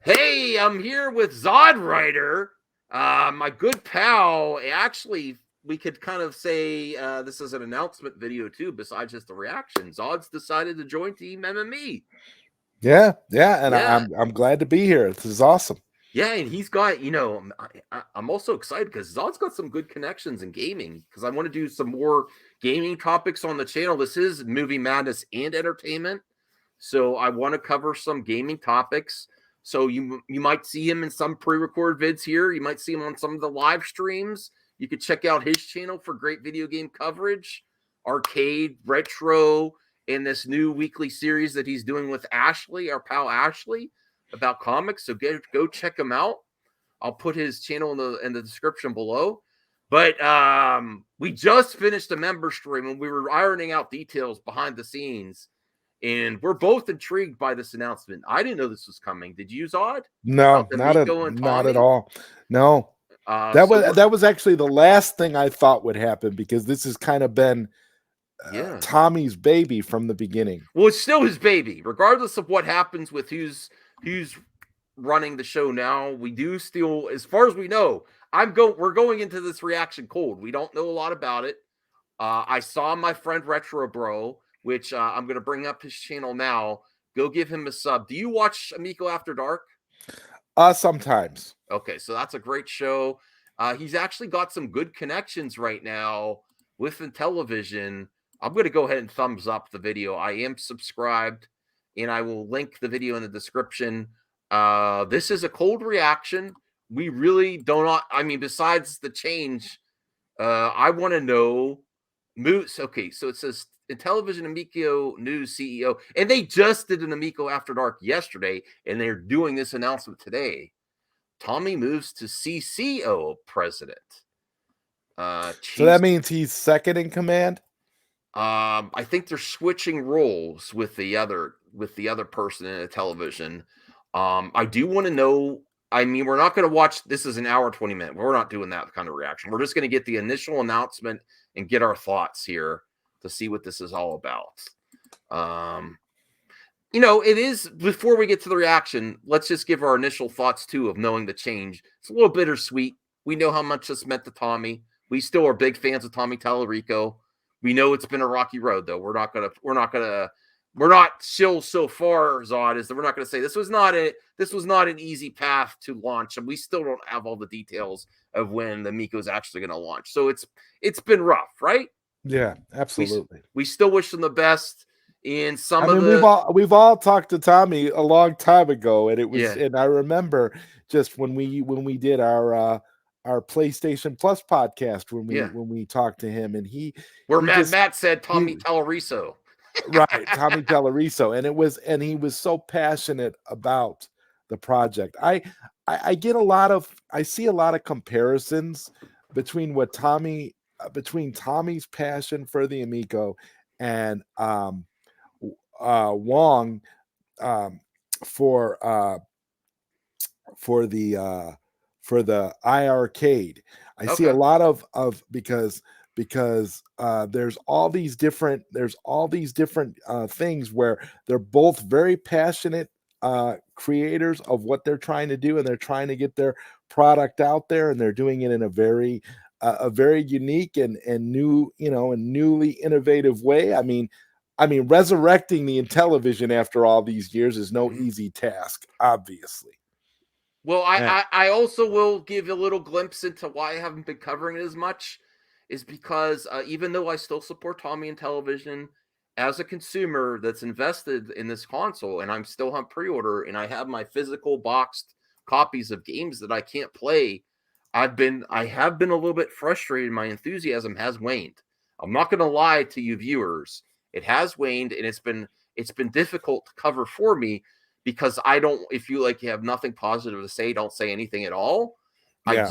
Hey, I'm here with Zod Rider, my good pal. Actually, we could kind of say this is an announcement video too, besides just the reaction. Zod's decided to join Team MME. Yeah, and Yeah, I'm glad to be here. This is awesome. yeah, and he's got, I'm also excited because Zod's got some good connections in gaming because I want to do some more gaming topics on the channel. This is movie madness and entertainment. So I want to cover some gaming topics. So you might see him in some pre-recorded vids here. You might see him on some of the live streams. You could check out his channel for great video game coverage, arcade, retro, and this new weekly series that he's doing with Ashley, our pal Ashley, about comics. So go check him out. I'll put his channel in the description below. But we just finished a member stream and we were ironing out details behind the scenes. And we're both intrigued by this announcement. I didn't know this was coming. Did you, Zod? About No, the Miko and not at Tommy? all. No, So we're, that was actually the last thing I thought would happen because this has kind of been yeah. Tommy's baby from the beginning. Well, it's still his baby, regardless of what happens with who's running the show now. We do still, as far as we know, we're going into this reaction cold. We don't know a lot about it. I saw my friend Retro Bro, which I'm going to bring up his channel now. Go give him a sub. Do you watch Amico After Dark? Sometimes. Okay, so that's a great show. He's actually got some good connections right now with Intellivision. I'm going to go ahead and thumbs up the video. I am subscribed, and I will link the video in the description. This is a cold reaction. We really do not. I mean, besides the change, I want to know. Moose. Okay, so it says Intellivision Amico News CEO, and they just did an Amico After Dark yesterday, and they're doing this announcement today. Tommy moves to CCO president. So that Chiefs. means he's second in command. I think they're switching roles with the other person in the television. I do want to know. I mean, we're not going to watch. This is an hour 20 minute. We're not doing that kind of reaction. We're just going to get the initial announcement and get our thoughts here to see what this is all about. It is before we get to the reaction. Let's just give our initial thoughts too of knowing the change. It's a little bittersweet. We know how much this meant to Tommy. We still are big fans of Tommy Tallarico. We know it's been a rocky road, though. We're not chill so far, Zod, is that we're not gonna say this was not an easy path to launch, and we still don't have all the details of when the Miko's actually gonna launch. So it's been rough, right? Yeah, We absolutely. we still wish them the best in I some of mean, the we've all talked to Tommy a long time ago, and yeah. I remember just when we did our PlayStation Plus podcast Yeah. when we talked to him, and Where he just Matt said he Tommy Tallarico. right, Tommy Telleriso, and he was so passionate about the project. I get I see a lot of comparisons between between Tommy's passion for the Amico and Wong um, for for the iArcade. I see a Okay. lot of because there's all these different things where they're both very passionate creators of what they're trying to do, and they're trying to get their product out there, and they're doing it in a very unique and new, and newly innovative way. I mean, resurrecting the Intellivision after all these years is no Mhm. easy task, obviously. Well, Yeah. I also will give a little glimpse into why I haven't been covering it as much, is because even though I still support Tommy and Television as a consumer that's invested in this console, and I'm still on pre-order, and I have my physical boxed copies of games that I can't play, I have been a little bit frustrated. My enthusiasm has waned. I'm not going to lie to you viewers. It has waned, and it's been difficult to cover for me because I don't. If you like, you have nothing positive to say, don't say anything at all. Yeah.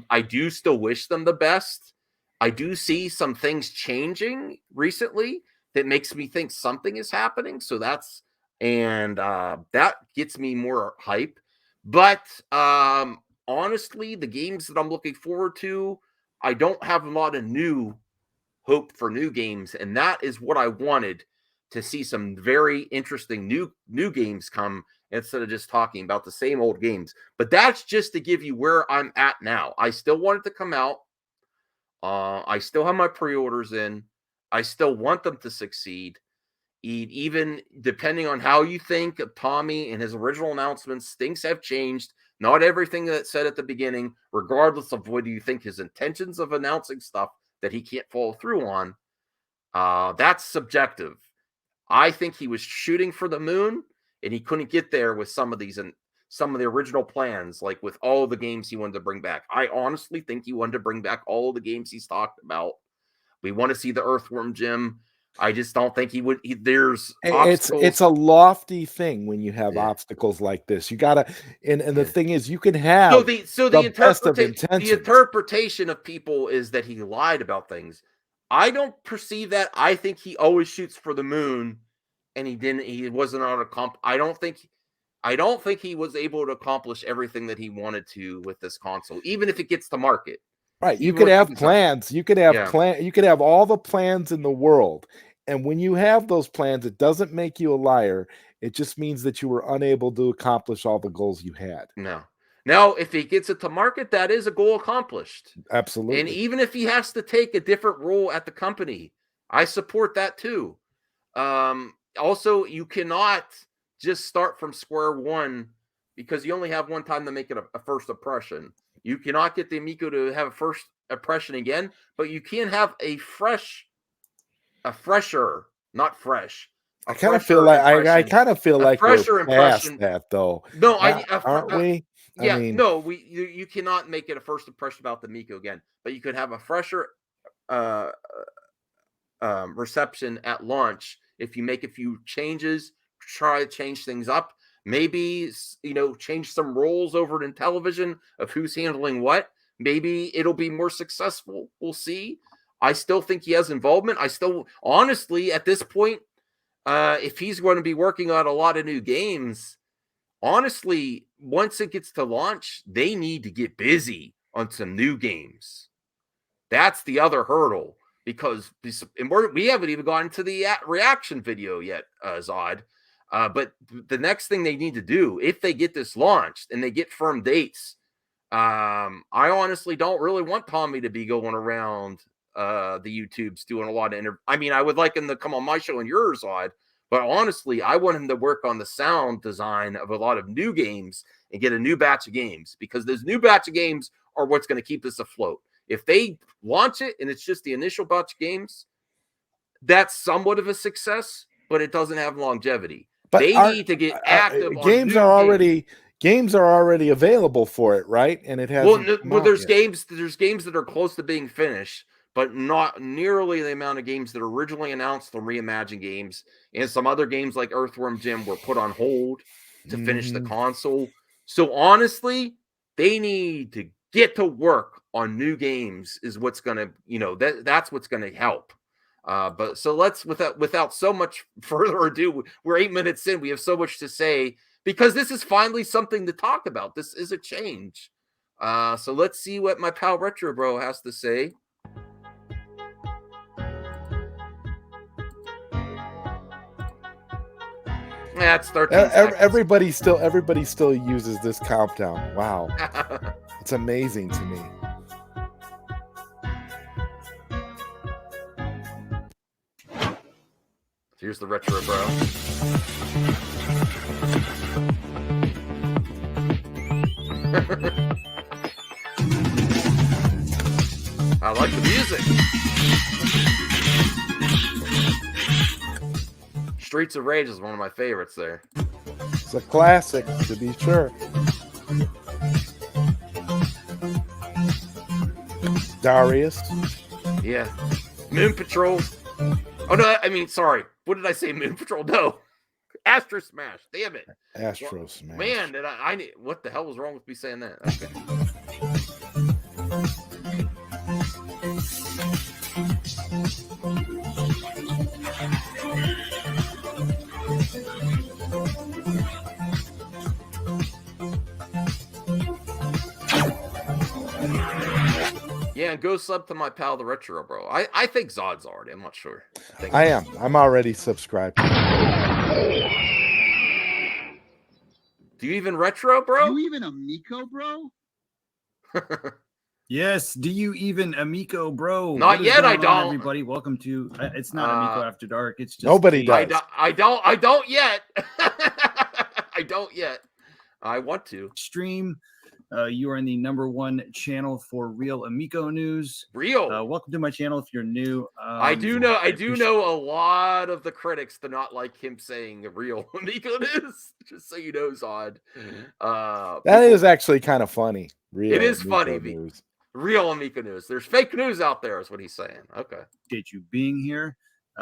I do still wish them the best. I do see some things changing recently that makes me think something is happening. So that gets me more hype. But honestly, the games that I'm looking forward to, I don't have a lot of new hope for new games, and that is what I wanted to see some very interesting new games come instead of just talking about the same old games. But that's just to give you where I'm at now. I still want it to come out. I still have my pre-orders in. I still want them to succeed. Even depending on how you think of Tommy and his original announcements, things have changed. Not everything that's said at the beginning, regardless of whether you think his intentions of announcing stuff that he can't follow through on, that's subjective. I think he was shooting for the moon and he couldn't get there with some of these and some of the original plans, like with all the games he wanted to bring back. I honestly think he wanted to bring back all the games he's talked about. We want to see the Earthworm Jim. I just don't think he would. There's obstacles. It's a lofty thing when you have Yeah. obstacles like this. You gotta, and the Yeah. thing is, you can have the best of The intentions. interpretation of people is that he lied about things. I don't perceive that. I think he always shoots for the moon, and he didn't. He wasn't on a comp. I don't think he was able to accomplish everything that he wanted to with this console, even if it gets to market. Right. You Even could with have Ubisoft. plans. You could have Yeah. you could have all the plans in the world. And when you have those plans, it doesn't make you a liar. It just means that you were unable to accomplish all the goals you had. No. Now, if he gets it to market, that is a goal accomplished. And Absolutely. even if he has to take a different role at the company, I support that too. Also, you cannot just start from square one because you only have one time to make it a first impression. You cannot get the Amico to have a first impression again, but you can have a fresher, not fresh. I kind of feel like I kind of feel A like we're fresher past impression. that though. No, Aren't we? Yeah, I mean, no, you cannot make it a first impression about the Miko again, but you could have a fresher uh, reception at launch if you make a few changes, try to change things up, maybe change some roles over in Intellivision of who's handling what. Maybe it'll be more successful. We'll see. I still think he has involvement. I still, honestly, at this point, if he's going to be working on a lot of new games, honestly, once it gets to launch, they need to get busy on some new games. That's the other hurdle because we haven't even gotten to the reaction video yet, Zod. But the next thing they need to do, if they get this launched and they get firm dates, I honestly don't really want Tommy to be going around the YouTubes doing a lot of interviews. I mean, I would like him to come on my show and yours, Zod. But honestly, I want him to work on the sound design of a lot of new games and get a new batch of games because those new batch of games are what's going to keep this afloat. If they launch it and it's just the initial batch of games, that's somewhat of a success, but it doesn't have longevity. but They need to get active on games are already available for it, right? And it has there's games that are close to being finished, but not nearly the amount of games that are originally announced, the reimagined games, and some other games like Earthworm Jim were put on hold to finish the console. So honestly, they need to get to work on new games is what's going to, that's what's going to help. But so let's, without so much further ado, we're 8 minutes in. We have so much to say because this is finally something to talk about. This is a change. So let's see what my pal Retro Bro has to say. That's 13 seconds. Everybody still uses this countdown. Wow. It's amazing to me. Here's the Retro Bro. I like the music. Streets of Rage is one of my favorites there. It's a classic, to be sure. Darius. Yeah. Moon Patrol. Oh, no, I mean, sorry. What did I say? Moon Patrol? No. Astro Smash. Damn it. Astro Smash. Man, did I what the hell was wrong with me saying that? Okay. Yeah, and go sub to my pal, the Retro Bro. I think Zod's already. I'm not sure. I am. I'm already subscribed. Do you even retro, Are bro? you even Amico, bro? Yes. Do you even Amico, bro? Not What is yet, going I on, don't. everybody? Welcome to. It's not Amico After Dark. It's just Nobody a- does. I don't yet. I don't yet. I want to. stream. You are in the #1 channel for real Amico news. Real. Welcome to my channel if you're new. I do know a lot of the critics do not like him saying real Amico news. Just so you know, Zod. That is actually kind of funny. Real It is Amico funny. news. Real Amico news. There's fake news out there, is what he's saying. Okay. Appreciate you being here.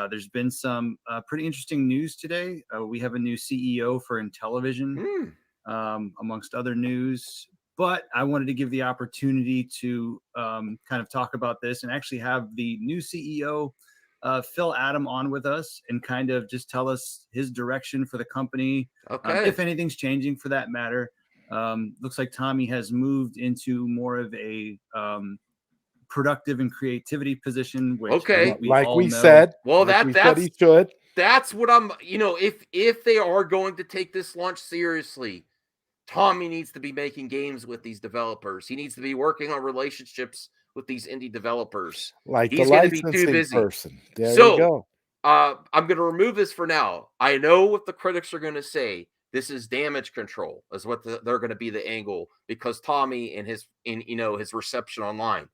There's been some pretty interesting news today. We have a new CEO for Intellivision, amongst other news. But I wanted to give the opportunity to kind of talk about this and actually have the new CEO, Phil Adam, on with us and kind of just tell us his direction for the company. Okay. If anything's changing for that matter. Looks like Tommy has moved into more of a productive and creativity position, which Okay. We know. said. Well, like we said that's he should. That's what I'm. If they are going to take this launch seriously, Tommy needs to be making games with these developers. He needs to be working on relationships with these indie developers. Like He's the going to be too licensing busy. person. There So, you go. I'm going to remove this for now. I know what the critics are going to say. This is damage control, is what they're going to be the angle, because Tommy and his reception online.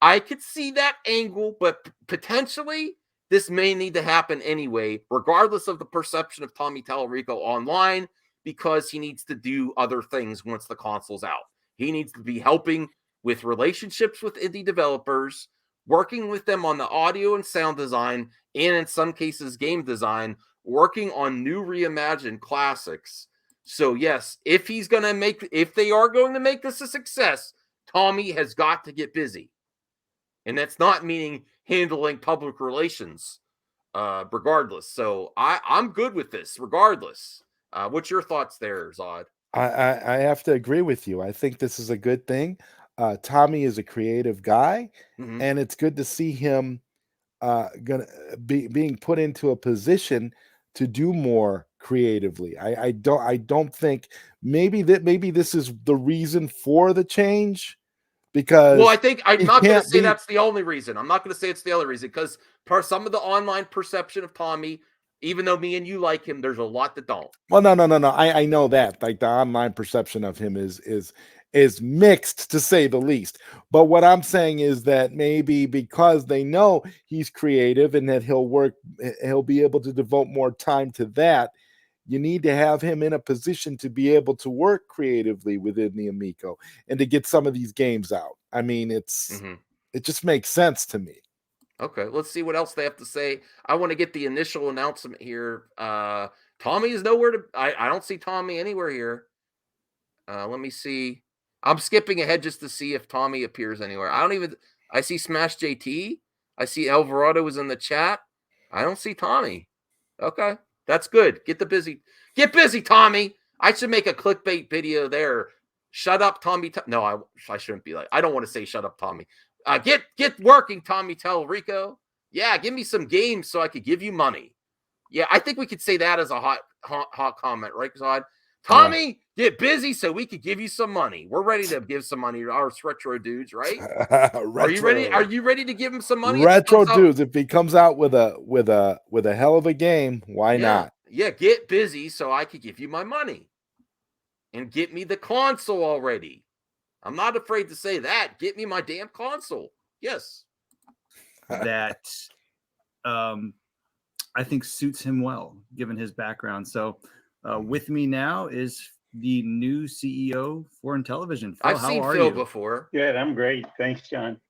I could see that angle, but potentially this may need to happen anyway, regardless of the perception of Tommy Tallarico online, because he needs to do other things once the console's out. He needs to be helping with relationships with indie developers, working with them on the audio and sound design, and in some cases, game design, working on new reimagined classics. So, yes, if they are going to make this a success, Tommy has got to get busy. And that's not meaning handling public relations, regardless. So I'm good with this, regardless. What's your thoughts there, Zod? I have to agree with you. I think this is a good thing. Tommy is a creative guy, and it's good to see him being put into a position to do more creatively. I don't think maybe this is the reason for the change. Because well, I think I'm not going to say that's the only reason. I'm not going to say it's the only reason, because some of the online perception of Tommy, even though me and you like him, there's a lot that don't. Well, no. I know that. Like, the online perception of him is mixed, to say the least. But what I'm saying is that maybe because they know he's creative and that he'll be able to devote more time to that. You need to have him in a position to be able to work creatively within the Amico and to get some of these games out. I mean, it just makes sense to me. Okay, let's see what else they have to say. I want to get the initial announcement here. Tommy is nowhere to. I don't see Tommy anywhere here. Let me see. I'm skipping ahead just to see if Tommy appears anywhere. I see Smash JT. I see Alvarado is in the chat. I don't see Tommy. Okay, that's good. Get busy, Tommy. I should make a clickbait video there. Shut up, Tommy. No, I shouldn't be like. I don't want to say shut up, Tommy. Get working, Tommy Tellerico. Yeah, give me some games so I could give you money. Yeah, I think we could say that as a hot comment, right, Zod? Tommy, get busy so we could give you some money. We're ready to give some money to our retro dudes, right? Are you ready? Are you ready to give him some money? Retro dudes, if he comes out with a hell of a game, why not? Yeah, get busy so I could give you my money. And get me the console already. I'm not afraid to say that. Get me my damn console. Yes. That I think suits him well, given his background. So with me now is the new CEO for Intellivision. Phil, I've seen Phil before. Good, I'm great. Thanks, John.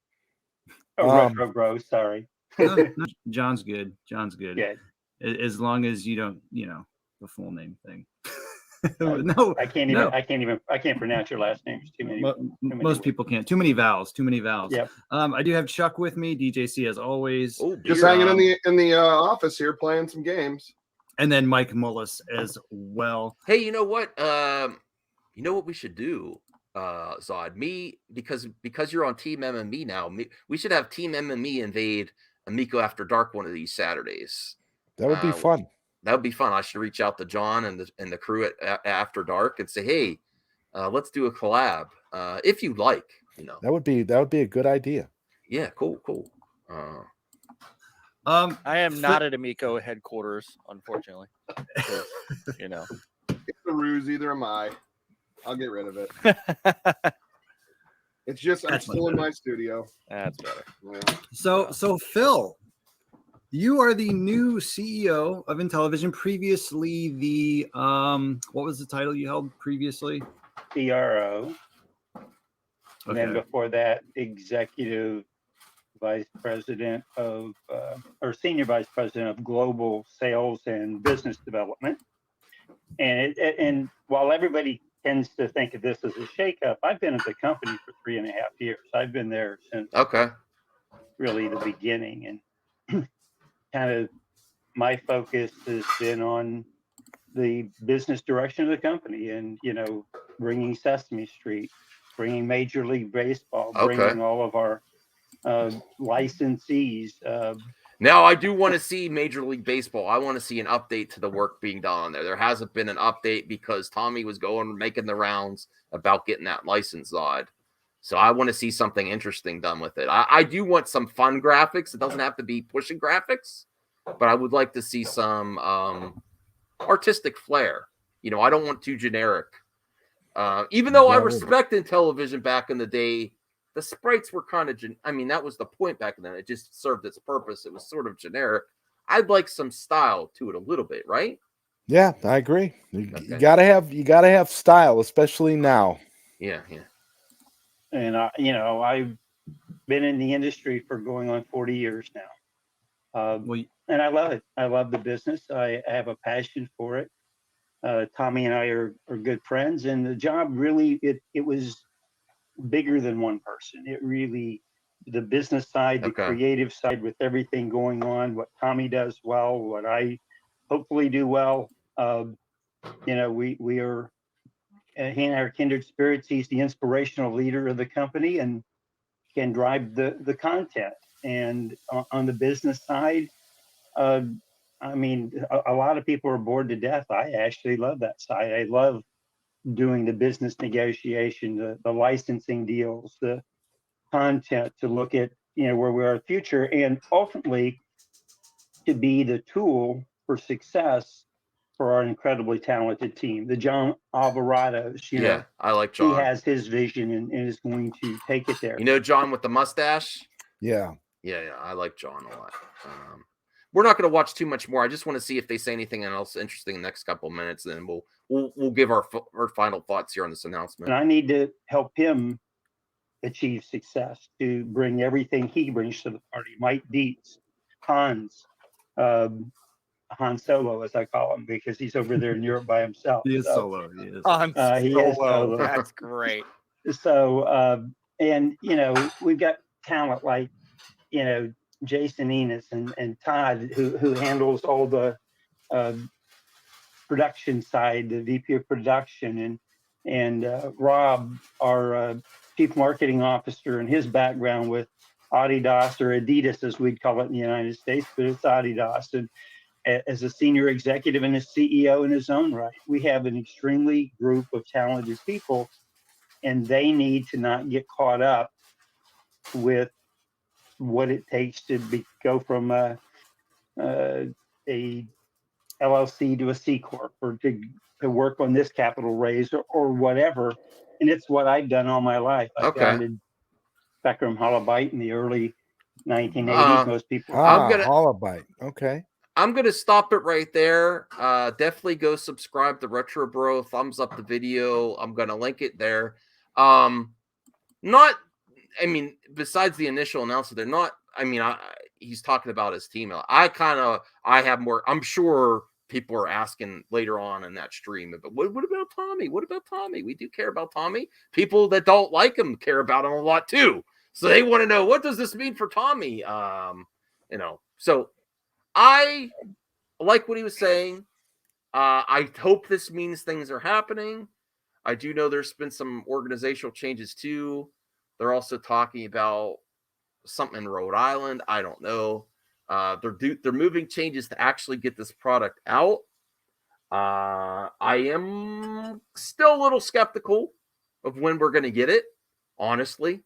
Retro bro, sorry. No, John's good. John's good. Yeah. As long as you don't, the full name thing. I can't pronounce your last name. It's too many. Most people can't. Too many vowels. Yep. I do have Chuck with me, DJC as always. Just hanging in the office here, playing some games. And then Mike Mullis as well. Hey, you know what? You know what we should do, Zod? Because you're on Team MME now. We should have Team MME invade Amico After Dark one of these Saturdays. That would be fun. that would be fun. I should reach out to John and the crew at After Dark and say, hey, let's do a collab if you like. That would be a good idea. Yeah, cool. I am not at Amico headquarters, unfortunately. It's a ruse. Either am I. I'll get rid of it. It's just I'm still in my studio. That's better. Yeah. So Phil, you are the new CEO of Intellivision. Previously, the what was the title you held previously? CRO. And then Okay. before that, executive vice president of, or senior vice president of global sales and business development. And while everybody tends to think of this as a shakeup, I've been at the company for 3.5 years. I've been there since really the beginning, and kind of my focus has been on the business direction of the company, and bringing Sesame Street, bringing Major League Baseball, bringing all of our licensees. Now, I do want to see Major League Baseball. I want to see an update to the work being done on there. There hasn't been an update because Tommy was making the rounds about getting that license odd. So I want to see something interesting done with it. I do want some fun graphics. It doesn't have to be pushing graphics, but I would like to see some artistic flair. I don't want too generic. Even though I respect Intellivision back in the day, the sprites were kind of, that was the point back then. It just served its purpose. It was sort of generic. I'd like some style to it a little bit, right? Yeah, I agree. You gotta have style, especially now. Yeah. And I've been in the industry for going on 40 years now. And I love it. I love the business. I have a passion for it. Tommy and I are good friends, and the job really, it was bigger than one person. It really, the business side, the creative side, with everything going on, what Tommy does well, what I hopefully do well. We are, he and I are kindred spirits. He's the inspirational leader of the company and can drive the content. And on the business side, a lot of people are bored to death. I actually love that side. I love doing the business negotiation, the licensing deals, the content, to look at where we are in the future, and ultimately to be the tool for success for our incredibly talented team, the John Alvarados. I like John. He has his vision and is going to take it there. John with the mustache. Yeah. I like John a lot. We're not going to watch too much more. I just want to see if they say anything else interesting in the next couple of minutes, and then we'll give our final thoughts here on this announcement. And I need to help him achieve success, to bring everything he brings to the party. Mike Dietz, Hans Solo, as I call him, because he's over there in Europe by himself. He is solo. He is. He is solo. That's great. So, and we've got talent like Jason Enos and Todd, who handles all the production side, the VP of production, and Rob, our chief marketing officer, and his background with Adidas, or Adidas as we'd call it in the United States, but it's Adidas, and as a senior executive and a CEO in his own right. We have an extremely group of talented people, and they need to not get caught up with what it takes to go from a LLC to a C Corp, or to work on this capital raise or whatever. And it's what I've done all my life. I founded Spectrum Holobyte in the early 1980s. Most people. Holobyte. Okay. I'm going to stop it right there. Definitely go subscribe to Retro Bro. Thumbs up the video. I'm going to link it there. Besides the initial announcement, they're not, he's talking about his team. I have more, I'm sure people are asking later on in that stream, but what about Tommy? What about Tommy? We do care about Tommy. People that don't like him care about him a lot too. So they want to know, what does this mean for Tommy? So I like what he was saying. I hope this means things are happening. I do know there's been some organizational changes too. They're also talking about something in Rhode Island. I don't know. They're moving changes to actually get this product out. I am still a little skeptical of when we're going to get it, honestly.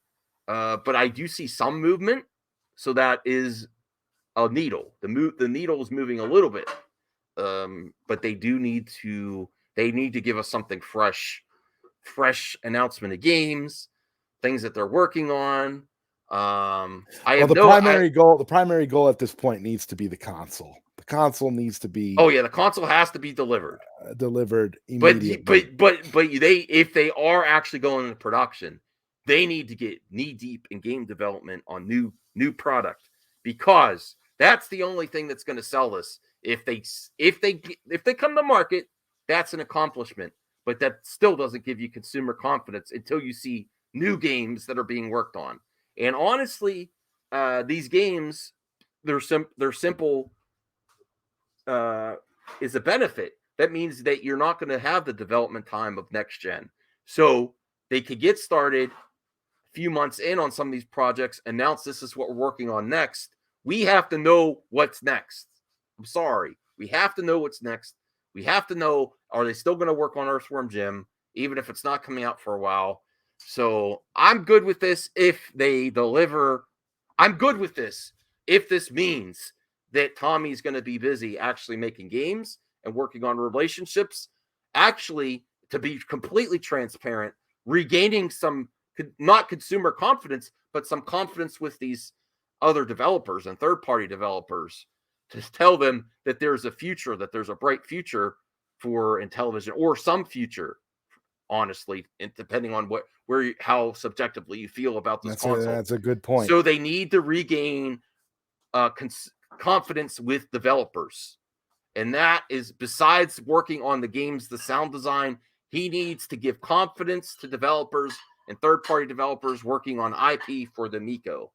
But I do see some movement. So that is a needle. The needle is moving a little bit. But they need to give us something fresh announcement of games, things that they're working on. The primary goal at this point needs to be the console. The console needs to be the console has to be delivered immediately. But if they are actually going into production, they need to get knee deep in game development on new product, because that's the only thing that's going to sell this. If they come to market, that's an accomplishment, but that still doesn't give you consumer confidence until you see new games that are being worked on. And honestly, these games, they're simple. Is a benefit. That means that you're not going to have the development time of next gen. So they could get started a few months in on some of these projects, announce this is what we're working on next. We have to know what's next. I'm sorry. We have to know what's next. We have to know, are they still going to work on Earthworm Jim, even if it's not coming out for a while? So I'm good with this if they deliver. I'm good with this if this means that Tommy's going to be busy actually making games and working on relationships, actually, to be completely transparent, regaining some, not consumer confidence, but some confidence with these other developers and third-party developers, to tell them that there's a future, that there's a bright future for Intellivision, or some future, honestly, and depending on how subjectively you feel about this console. That's a good point. So they need to regain confidence with developers, and that is, besides working on the games, the sound design, he needs to give confidence to developers and third-party developers working on IP for the Amico.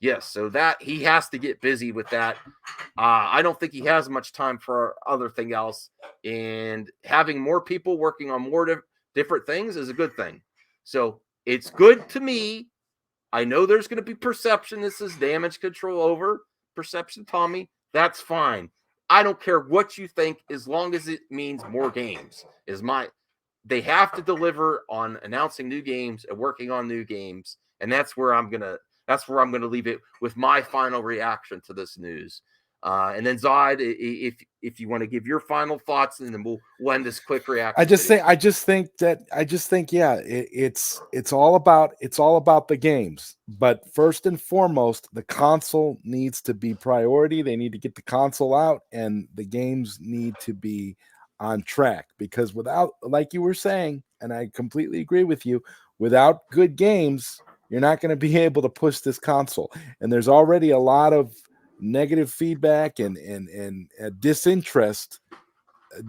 Yes, so that he has to get busy with that. I don't think he has much time for other thing else, and having more people working on more different things is a good thing. So it's good to me. I know there's going to be perception this is damage control over perception, Tommy. That's fine. I don't care what you think, as long as it means more games. They have to deliver on announcing new games and working on new games, and that's where I'm gonna leave it with my final reaction to this news. And then Zod, if you want to give your final thoughts, and then we'll end this quick reaction. I just think, yeah, it's all about the games. But first and foremost, the console needs to be priority. They need to get the console out, and the games need to be on track, because without, like you were saying, and I completely agree with you, without good games, you're not going to be able to push this console. And there's already a lot of negative feedback and disinterest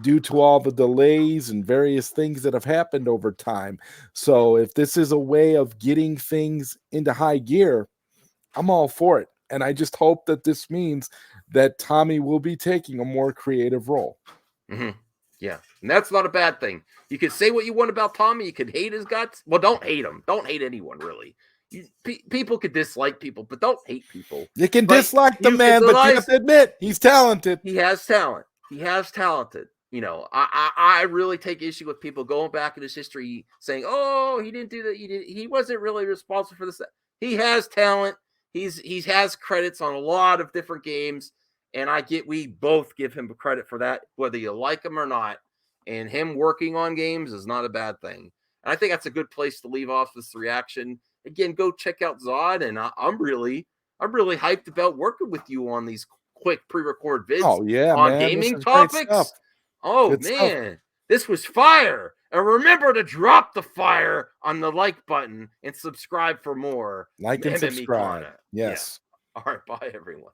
due to all the delays and various things that have happened over time. So if this is a way of getting things into high gear, I'm all for it. And I just hope that this means that Tommy will be taking a more creative role. Mm-hmm. Yeah, and that's not a bad thing. You can say what you want about Tommy. You can hate his guts. Well, don't hate him. Don't hate anyone, really. People could dislike people, but don't hate people. You can dislike the man, but you have to admit he's talented. He has talent. He has talented. You know, I really take issue with people going back in his history saying, "Oh, he didn't do that. He wasn't really responsible for this." He has talent. He has credits on a lot of different games, and we both give him credit for that, whether you like him or not. And him working on games is not a bad thing. And I think that's a good place to leave off this reaction. Again, go check out Zod, and I'm really hyped about working with you on these quick pre-record vids. Oh yeah, on man. gaming topics. Oh good man, stuff. This was fire! And remember to drop the fire on the like button and subscribe for more. Like and subscribe. Yes. Yeah. All right, bye everyone.